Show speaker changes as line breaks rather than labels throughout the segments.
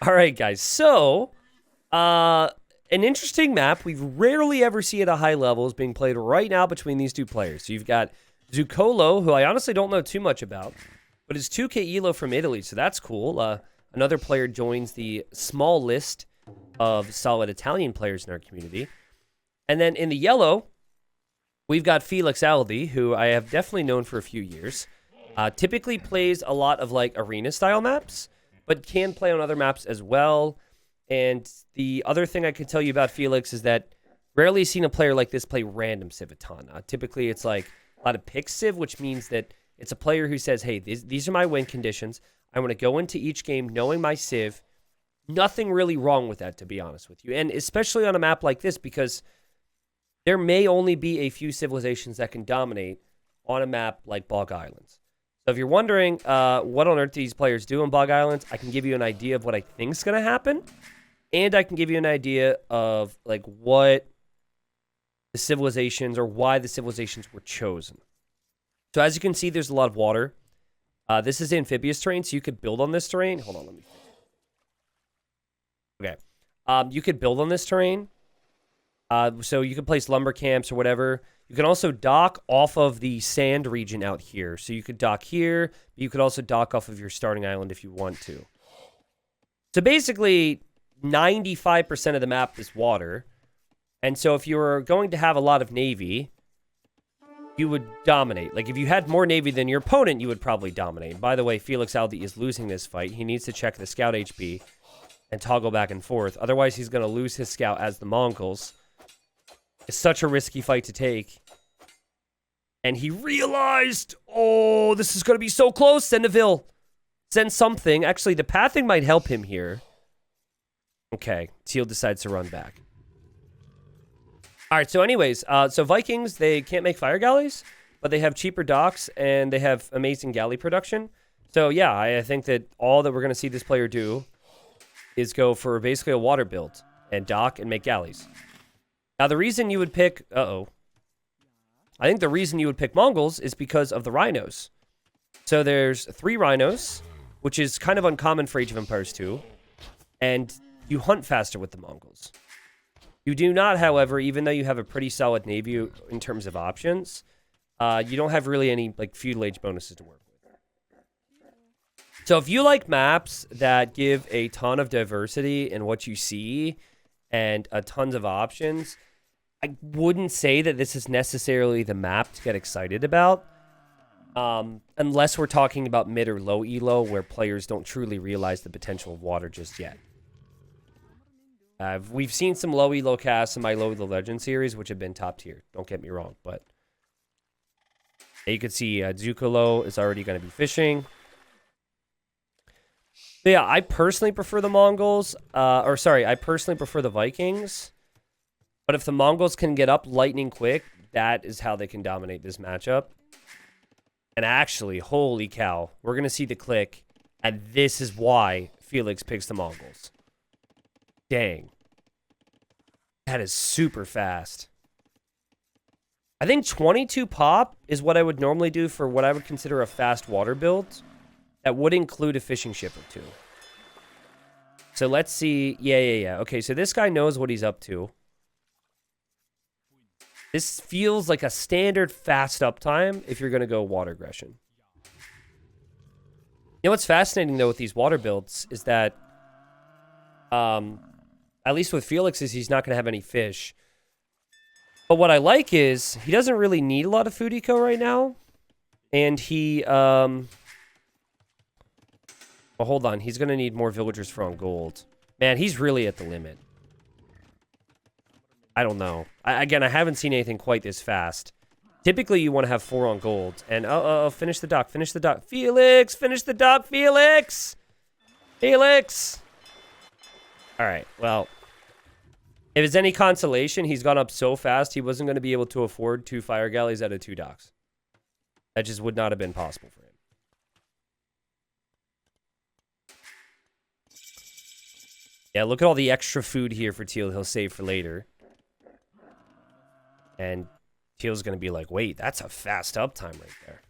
All right, guys. So, an interesting map we rarely ever see at a high level is being played right now between these two players. So you've got Zucolo, who I honestly don't know too much about, but is 2K Elo from Italy, so that's cool. Another player joins the small list of solid Italian players in our community. And then in the yellow, we've got Felix Aldi, who I have definitely known for a few years. Typically plays a lot of like arena style maps, but can play on other maps as well. And the other thing I could tell you about Felix is that rarely seen a player like this play random Civ a ton. Typically, it's like a lot of pick Civ, which means that it's a player who says, hey, these are my win conditions. I want to go into each game knowing my Civ. Nothing really wrong with that, to be honest with you. And especially on a map like this, because there may only be a few civilizations that can dominate on a map like Bog Islands. So if you're wondering what on earth these players do in Bog Islands, I can give you an idea of what I think is going to happen. And I can give you an idea of like what the civilizations or why the civilizations were chosen. So as you can see, there's a lot of water. This is amphibious terrain, so you could build on this terrain. Hold on, let me. Okay. You could build on this terrain. So you can place lumber camps or whatever. You can also dock off of the sand region out here. So you could dock here. But you could also dock off of your starting island if you want to. So basically, 95% of the map is water. And so if you were going to have a lot of navy, you would dominate. Like if you had more navy than your opponent, you would probably dominate. And by the way, Felix Aldi is losing this fight. He needs to check the scout HP and toggle back and forth. Otherwise, he's going to lose his scout as the Mongols. It's such a risky fight to take. And he realized, oh, this is going to be so close. Send Naval. Send something. Actually, the pathing might help him here. Okay, Teal decides to run back. All right, so anyways, so Vikings, they can't make fire galleys, but they have cheaper docks, and they have amazing galley production. So, yeah, I think that all that we're going to see this player do is go for basically a water build and dock and make galleys. Now, the reason you would pick... I think the reason you would pick Mongols is because of the rhinos. So there's 3 rhinos, which is kind of uncommon for Age of Empires 2. And you hunt faster with the Mongols. You do not, however, even though you have a pretty solid navy in terms of options, you don't have really any like feudal age bonuses to work with. So if you like maps that give a ton of diversity in what you see and a tons of options, I wouldn't say that this is necessarily the map to get excited about. Unless we're talking about mid or low elo where players don't truly realize the potential of water just yet. We've seen some low elo casts in my low elo legend series, which have been top tier. Don't get me wrong, but you can see Zucolo is already going to be fishing. So yeah, I personally prefer the Mongols. I personally prefer the Vikings. But if the Mongols can get up lightning quick, that is how they can dominate this matchup. And actually, holy cow, we're going to see the click, and this is why Felix picks the Mongols. Dang. That is super fast. I think 22 pop is what I would normally do for what I would consider a fast water build. That would include a fishing ship or 2. So let's see. Yeah. Okay, so this guy knows what he's up to. This feels like a standard fast uptime if you're going to go water aggression. You know what's fascinating, though, with these water builds is that, at least with Felix, is he's not going to have any fish. But what I like is he doesn't really need a lot of food eco right now. And he, well, hold on. He's going to need more villagers for on gold. Man, he's really at the limit. I don't know. Again, I haven't seen anything quite this fast. Typically, you want to have 4 on gold. And, finish the dock. Finish the dock. Felix! Finish the dock, Felix! Felix! All right, well. If it's any consolation, he's gone up so fast, he wasn't going to be able to afford 2 fire galleys out of 2 docks. That just would not have been possible for him. Yeah, look at all the extra food here for Teal he'll save for later. And Teal's going to be like, wait, that's a fast uptime right there.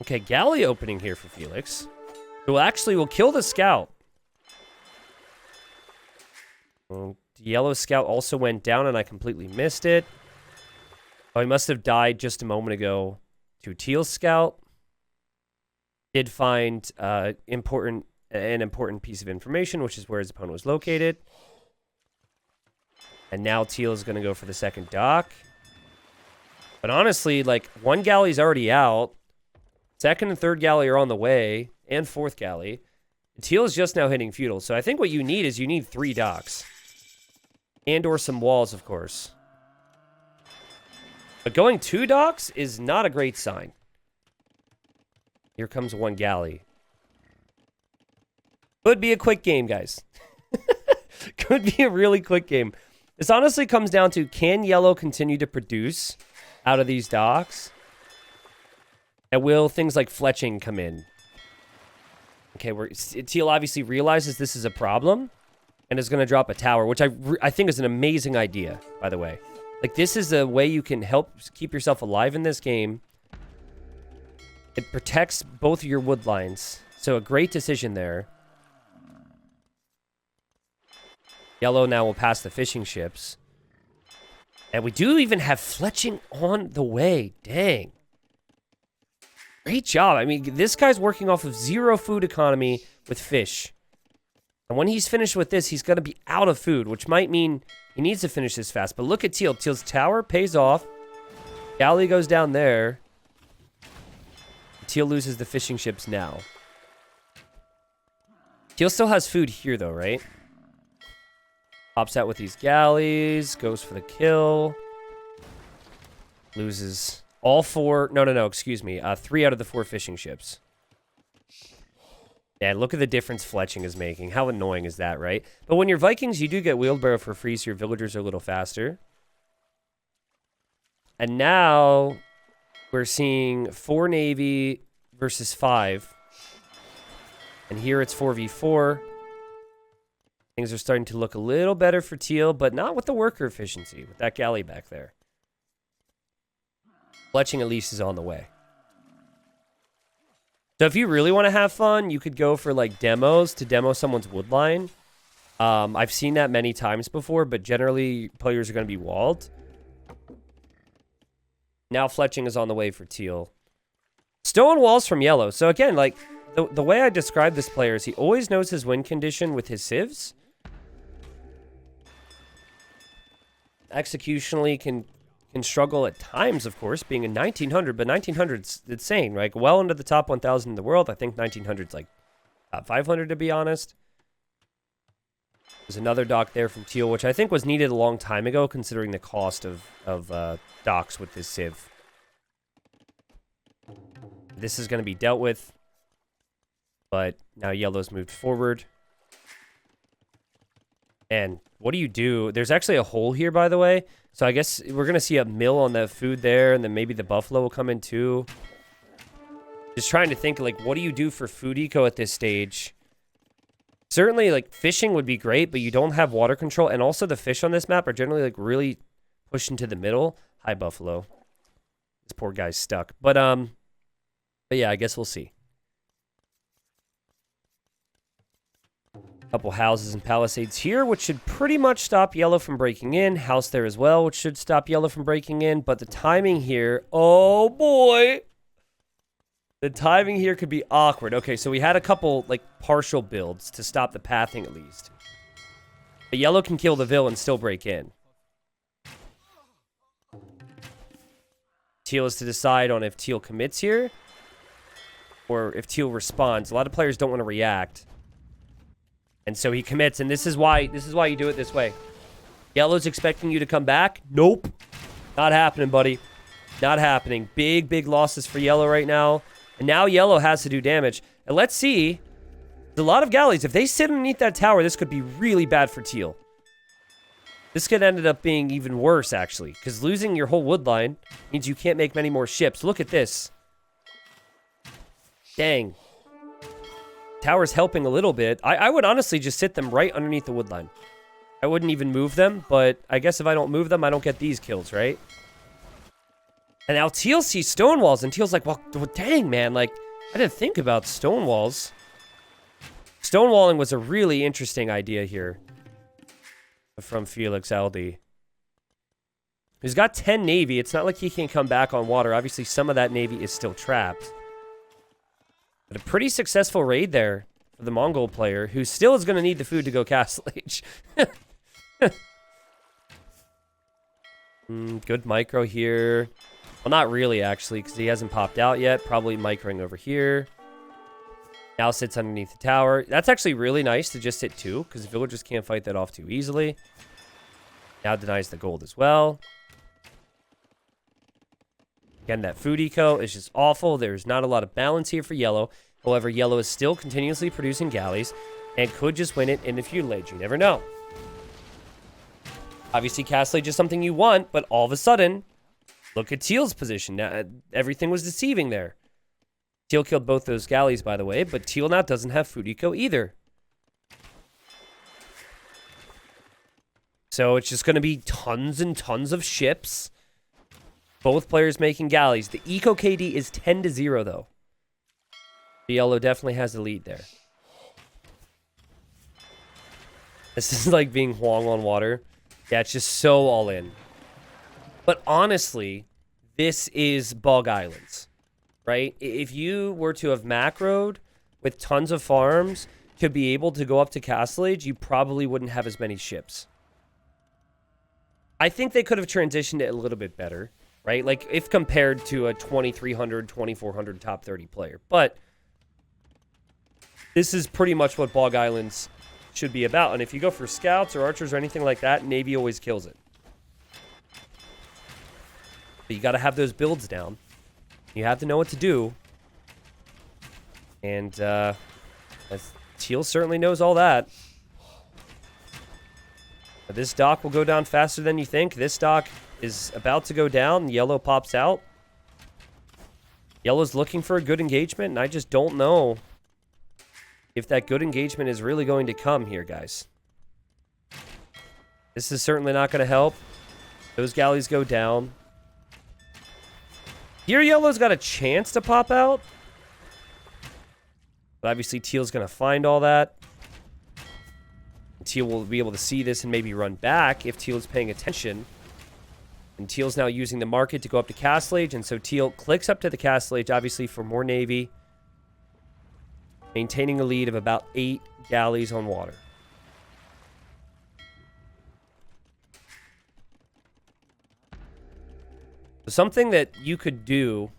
Okay, galley opening here for Felix. We'll kill the scout. Well, the yellow scout also went down, and I completely missed it. Oh, he must have died just a moment ago to teal scout. Did find an important piece of information, which is where his opponent was located. And now teal is going to go for the second dock. But honestly, like, one galley's already out. Second and third galley are on the way. And fourth galley. Teal is just now hitting feudal. So I think what you need is you need 3 docks. And or some walls, of course. But going 2 docks is not a great sign. Here comes 1 galley. Could be a quick game, guys. Could be a really quick game. This honestly comes down to, can yellow continue to produce out of these docks? And will things like fletching come in? Okay, teal obviously realizes this is a problem and is going to drop a tower, which I think is an amazing idea, by the way. Like, this is a way you can help keep yourself alive in this game. It protects both of your wood lines. So a great decision there. Yellow now will pass the fishing ships. And we do even have fletching on the way. Dang. Great job. I mean, this guy's working off of 0 food economy with fish. And when he's finished with this, he's going to be out of food, which might mean he needs to finish this fast. But look at Teal. Teal's tower pays off. Galley goes down there. Teal loses the fishing ships now. Teal still has food here, though, right? Pops out with these galleys. Goes for the kill. Loses all 4. No, excuse me. 3 out of the 4 fishing ships. Yeah, look at the difference fletching is making. How annoying is that, right? But when you're Vikings, you do get wheelbarrow for free, so your villagers are a little faster. And now we're seeing 4 Navy versus 5. And here it's 4v4. Things are starting to look a little better for Teal, but not with the worker efficiency, with that galley back there. Fletching at least is on the way. So if you really want to have fun, you could go for like demos to demo someone's wood line. I've seen that many times before, but generally players are going to be walled. Now fletching is on the way for Teal. Stone walls from yellow. So again, like the way I describe this player is he always knows his win condition with his civs. Executionally can struggle at times, of course, being in 1900, but 1900's insane, right? Well into the top 1,000 in the world. I think 1900's like top 500, to be honest. There's another dock there from Teal, which I think was needed a long time ago, considering the cost of docks with this civ. This is going to be dealt with, but now yellow's moved forward. And what do you do? There's actually a hole here, by the way. So I guess we're going to see a mill on the food there, and then maybe the buffalo will come in too. Just trying to think, like, what do you do for food eco at this stage? Certainly, like, fishing would be great, but you don't have water control. And also the fish on this map are generally, like, really pushed into the middle. Hi, buffalo. This poor guy's stuck. But yeah, I guess we'll see. Couple houses and palisades here, which should pretty much stop yellow from breaking in. House there as well, which should stop yellow from breaking in. But the timing here, oh boy. The timing here could be awkward. Okay, so we had a couple, like, partial builds to stop the pathing at least. But yellow can kill the vill and still break in. Teal is to decide on if Teal commits here or if Teal responds. A lot of players don't want to react. And so he commits, and this is why you do it this way. Yellow's expecting you to come back. Nope. Not happening, buddy. Not happening. Big losses for yellow right now. And now yellow has to do damage. And let's see. There's a lot of galleys. If they sit underneath that tower, this could be really bad for Teal. This could end up being even worse, actually. Because losing your whole wood line means you can't make many more ships. Look at this. Dang. Tower's helping a little bit. I would honestly just sit them right underneath the wood line. I wouldn't even move them, but I guess if I don't move them, I don't get these kills, right? And now Teal sees stone walls, and Teal's like, well, dang, man, like, I didn't think about stone walls. stonewalling was a really interesting idea here from Felix Aldi. He's got 10 Navy. It's not like he can come back on water. Obviously, some of that Navy is still trapped. But a pretty successful raid there for the Mongol player, who still is going to need the food to go Castle Age. Good micro here. Well, not really, actually, because he hasn't popped out yet. Probably microing over here. Now sits underneath the tower. That's actually really nice to just sit 2, because villagers can't fight that off too easily. Now denies the gold as well. Again, that food eco is just awful. There's not a lot of balance here for yellow. However, yellow is still continuously producing galleys and could just win it in the feudal age. You never know. Obviously, Castle Age is something you want, but all of a sudden, look at Teal's position. Now, everything was deceiving there. Teal killed both those galleys, by the way, but Teal now doesn't have food eco either. So it's just going to be tons and tons of ships. Both players making galleys. The eco KD is 10-0, though. Yellow definitely has the lead there. This is like being Huang on water. Yeah, it's just so all in. But honestly, this is Bog Islands, right? If you were to have macroed with tons of farms to be able to go up to Castle Age, you probably wouldn't have as many ships. I think they could have transitioned it a little bit better, right? Like, if compared to a 2,300, 2,400 top 30 player. But this is pretty much what Bog Islands should be about. And if you go for scouts or archers or anything like that, Navy always kills it. But you got to have those builds down. You have to know what to do. And Teal certainly knows all that. But this dock will go down faster than you think. This dock is about to go down. Yellow pops out. Yellow's looking for a good engagement, and I just don't know if that good engagement is really going to come here, guys. This is certainly not going to help. Those galleys go down. Here, Yellow's got a chance to pop out. But obviously, Teal's going to find all that. Teal will be able to see this and maybe run back if Teal is paying attention. And Teal's now using the market to go up to Castle Age. And so Teal clicks up to the Castle Age, obviously, for more Navy. Maintaining a lead of about 8 galleys on water. So something that you could do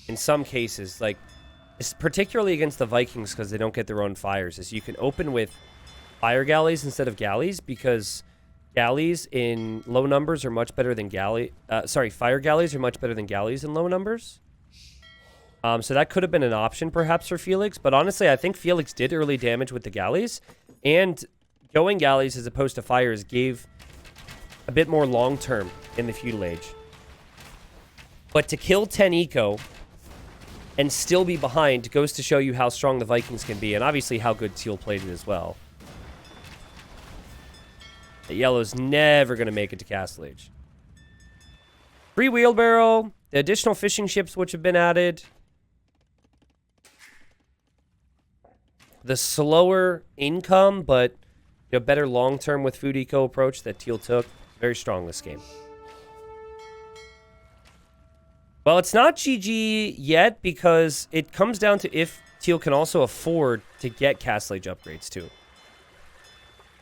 in some cases, like, particularly against the Vikings because they don't get their own fires, is you can open with fire galleys instead of galleys, because galleys in low numbers are much better than fire galleys are much better than galleys in low numbers. So that could have been an option perhaps for Felix, but honestly, I think Felix did early damage with the galleys, and going galleys as opposed to fires gave a bit more long-term in the feudal age. But to kill 10 eco and still be behind goes to show you how strong the Vikings can be, and obviously how good Teal played it as well. The Yellow's never going to make it to Castle Age. Free wheelbarrow, the additional fishing ships which have been added. The slower income, but better long-term with food eco approach that Teal took. Very strong this game. Well, it's not GG yet because it comes down to if Teal can also afford to get Castle Age upgrades too.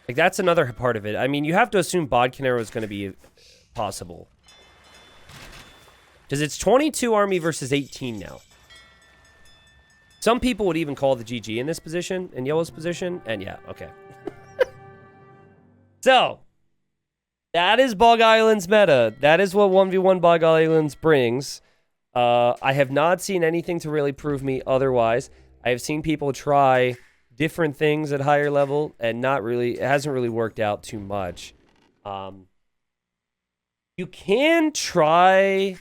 Like, that's another part of it. I mean, you have to assume Bodcanero is going to be possible. Because it's 22 army versus 18 now. Some people would even call the GG in this position, in Yellow's position, and yeah, okay. So, that is Bog Islands meta. That is what 1v1 Bog Islands brings. I have not seen anything to really prove me otherwise. I have seen people try different things at higher level, and it hasn't really worked out too much. You can try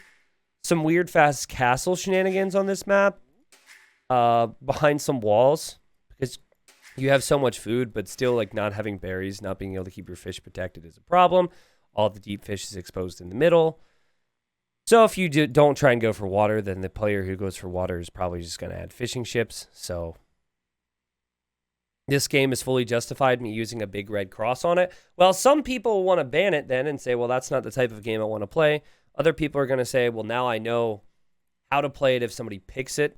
some weird fast castle shenanigans on this map. Behind some walls, because you have so much food, but still, like, not having berries, not being able to keep your fish protected is a problem. All the deep fish is exposed in the middle. So if you don't try and go for water, then the player who goes for water is probably just going to add fishing ships. So this game is fully justified me using a big red cross on it. Well, some people want to ban it then and say, well, that's not the type of game I want to play. Other people are going to say, well, now I know how to play it if somebody picks it.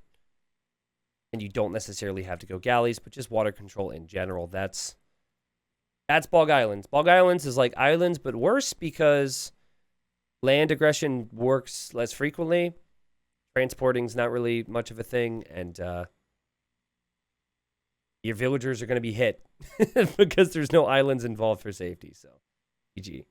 And you don't necessarily have to go galleys, but just water control in general. That's Bog Islands. Bog Islands is like islands, but worse because land aggression works less frequently. Transporting's not really much of a thing, and your villagers are going to be hit because there's no islands involved for safety. So, GG.